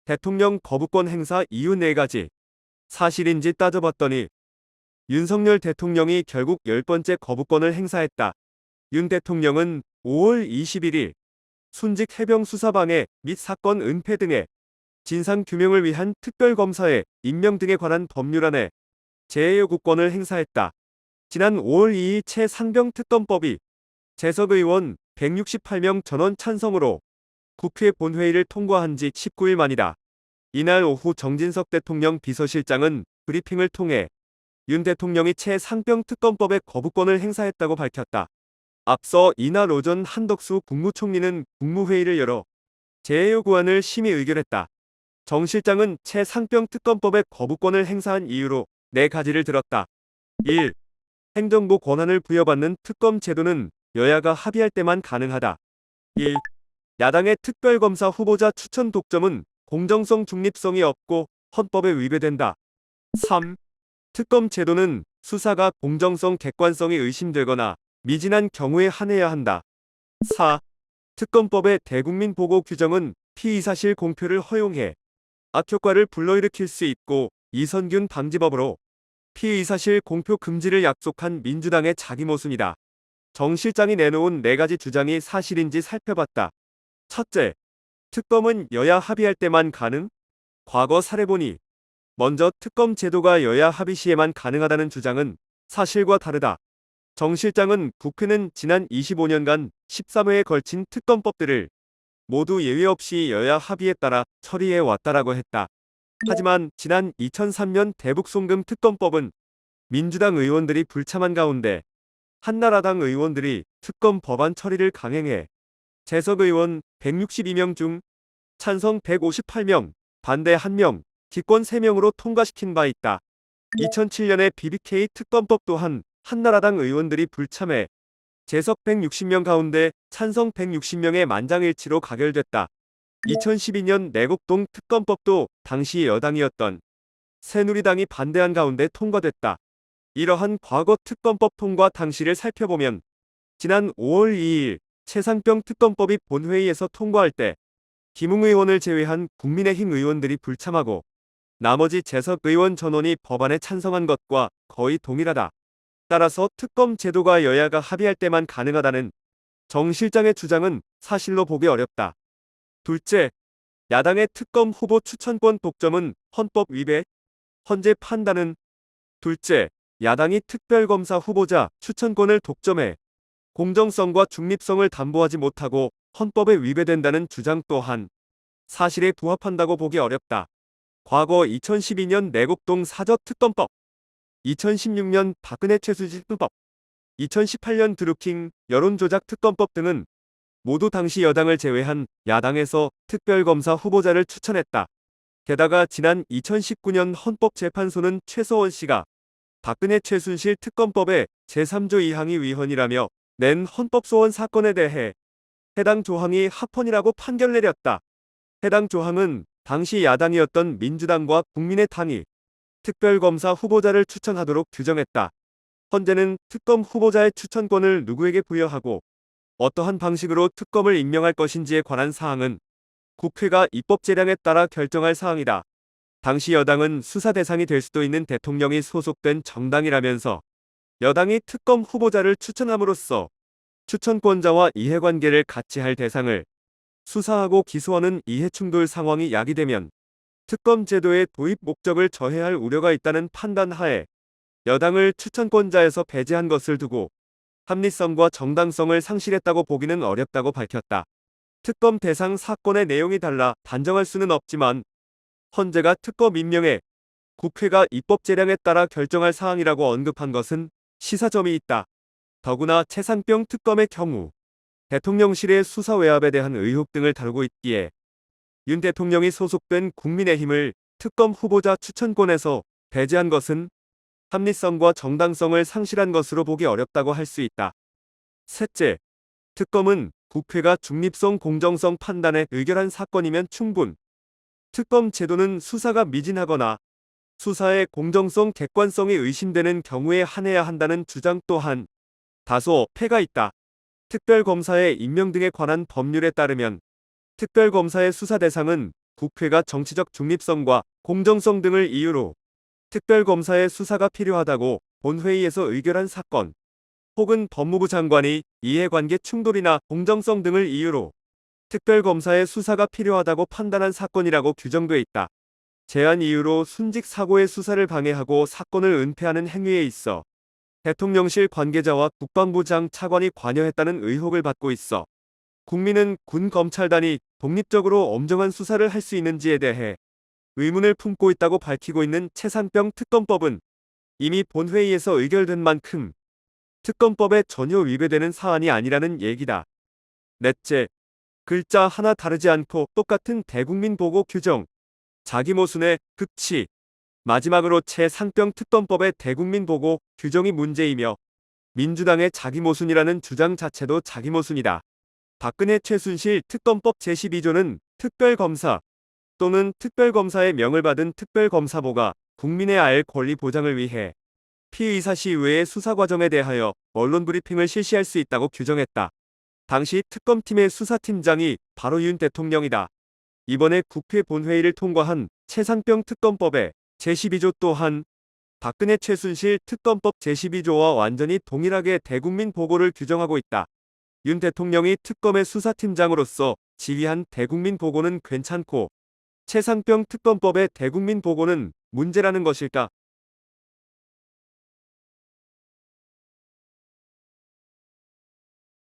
대통령 거부권 행사 이유 4가지. 사실인지 따져봤더니 윤석열 대통령이 결국 10번째 거부권을 행사했다. 윤 대통령은 5월 21일 순직 해병 수사방해 및 사건 은폐 등의 진상규명을 위한 특별검사의 임명 등에 관한 법률안에 재예고권을 행사했다. 지난 5월 2일 최상병특검법이 재석 의원 168명 전원 찬성으로 국회 본회의를 통과한 지 19일 만이다. 이날 오후 정진석 대통령 비서실장은 브리핑을 통해 윤 대통령이 최상병특검법의 거부권을 행사했다고 밝혔다. 앞서 이날 오전 한덕수 국무총리는 국무회의를 열어 재예고안을 심의 의결했다. 정 실장은 최상병특검법의 거부권을 행사한 이유로 4가지를 들었다. 1. 행정부 권한을 부여받는 특검 제도는 여야가 합의할 때만 가능하다. 2. 야당의 특별검사 후보자 추천 독점은 공정성 중립성이 없고 헌법에 위배된다. 3. 특검 제도는 수사가 공정성 객관성이 의심되거나 미진한 경우에 한해야 한다. 4. 특검법의 대국민 보고 규정은 피의사실 공표를 허용해 악효과를 불러일으킬 수 있고 이선균 방지법으로 피의사실 공표 금지를 약속한 민주당의 자기 모순이다. 정 실장이 내놓은 4가지 주장이 사실인지 살펴봤다. 첫째, 특검은 여야 합의할 때만 가능? 과거 사례보니 먼저 특검 제도가 여야 합의 시에만 가능하다는 주장은 사실과 다르다. 정 실장은 국회는 지난 25년간 13회에 걸친 특검법들을 모두 예외 없이 여야 합의에 따라 처리해 왔다라고 했다. 하지만 지난 2003년 대북송금 특검법은 민주당 의원들이 불참한 가운데 한나라당 의원들이 특검 법안 처리를 강행해 재석 의원 162명 중 찬성 158명, 반대 1명, 기권 3명으로 통과시킨 바 있다. 2007년의 BBK 특검법 또한 한나라당 의원들이 불참해 재석 160명 가운데 찬성 160명의 만장일치로 가결됐다. 2012년 내곡동 특검법도 당시 여당이었던 새누리당이 반대한 가운데 통과됐다. 이러한 과거 특검법 통과 당시를 살펴보면 지난 5월 2일 최상병 특검법이 본회의에서 통과할 때 김웅 의원을 제외한 국민의힘 의원들이 불참하고 나머지 재석 의원 전원이 법안에 찬성한 것과 거의 동일하다. 따라서 특검 제도가 여야가 합의할 때만 가능하다는 정 실장의 주장은 사실로 보기 어렵다. 둘째, 야당의 특검 후보 추천권 독점은 헌법 위배? 헌재 판단은? 둘째, 야당이 특별검사 후보자 추천권을 독점해 공정성과 중립성을 담보하지 못하고 헌법에 위배된다는 주장 또한 사실에 부합한다고 보기 어렵다. 과거 2012년 내곡동 사저특검법, 2016년 박근혜 최수지 특검법, 2018년 드루킹 여론조작 특검법 등은 모두 당시 여당을 제외한 야당에서 특별검사 후보자를 추천했다. 게다가 지난 2019년 헌법재판소는 최서원 씨가 박근혜 최순실 특검법의 제3조 2항이 위헌이라며 낸 헌법소원 사건에 대해 해당 조항이 합헌이라고 판결 내렸다. 해당 조항은 당시 야당이었던 민주당과 국민의당이 특별검사 후보자를 추천하도록 규정했다. 헌재는 특검 후보자의 추천권을 누구에게 부여하고 어떠한 방식으로 특검을 임명할 것인지에 관한 사항은 국회가 입법 재량에 따라 결정할 사항이다. 당시 여당은 수사 대상이 될 수도 있는 대통령이 소속된 정당이라면서 여당이 특검 후보자를 추천함으로써 추천권자와 이해관계를 같이 할 대상을 수사하고 기소하는 이해충돌 상황이 야기되면 특검 제도의 도입 목적을 저해할 우려가 있다는 판단 하에 여당을 추천권자에서 배제한 것을 두고 합리성과 정당성을 상실했다고 보기는 어렵다고 밝혔다. 특검 대상 사건의 내용이 달라 단정할 수는 없지만 헌재가 특검 임명에 국회가 입법 재량에 따라 결정할 사항이라고 언급한 것은 시사점이 있다. 더구나 최상병 특검의 경우 대통령실의 수사 외압에 대한 의혹 등을 다루고 있기에 윤 대통령이 소속된 국민의힘을 특검 후보자 추천권에서 배제한 것은 합리성과 정당성을 상실한 것으로 보기 어렵다고 할 수 있다. 셋째, 특검은 국회가 중립성 공정성 판단에 의결한 사건이면 충분. 특검 제도는 수사가 미진하거나 수사의 공정성 객관성이 의심되는 경우에 한해야 한다는 주장 또한 다소 폐가 있다. 특별검사의 임명 등에 관한 법률에 따르면 특별검사의 수사 대상은 국회가 정치적 중립성과 공정성 등을 이유로 특별검사의 수사가 필요하다고 본회의에서 의결한 사건, 혹은 법무부 장관이 이해관계 충돌이나 공정성 등을 이유로 특별검사의 수사가 필요하다고 판단한 사건이라고 규정돼 있다. 제한 이유로 순직 사고의 수사를 방해하고 사건을 은폐하는 행위에 있어 대통령실 관계자와 국방부 장 차관이 관여했다는 의혹을 받고 있어 국민은 군 검찰단이 독립적으로 엄정한 수사를 할 수 있는지에 대해 의문을 품고 있다고 밝히고 있는 최상병 특검법은 이미 본회의에서 의결된 만큼 특검법에 전혀 위배되는 사안이 아니라는 얘기다. 넷째, 글자 하나 다르지 않고 똑같은 대국민 보고 규정, 자기 모순의 극치. 마지막으로 최상병 특검법의 대국민 보고 규정이 문제이며 민주당의 자기 모순이라는 주장 자체도 자기 모순이다. 박근혜 최순실 특검법 제12조는 특별검사 또는 특별검사의 명을 받은 특별검사보가 국민의 알 권리 보장을 위해 피의사시 외의 수사 과정에 대하여 언론 브리핑을 실시할 수 있다고 규정했다. 당시 특검팀의 수사팀장이 바로 윤 대통령이다. 이번에 국회 본회의를 통과한 최상병 특검법의 제12조 또한 박근혜 최순실 특검법 제12조와 완전히 동일하게 대국민 보고를 규정하고 있다. 윤 대통령이 특검의 수사팀장으로서 지휘한 대국민 보고는 괜찮고 최상병 특검법의 대국민 보고는 문제라는 것일까?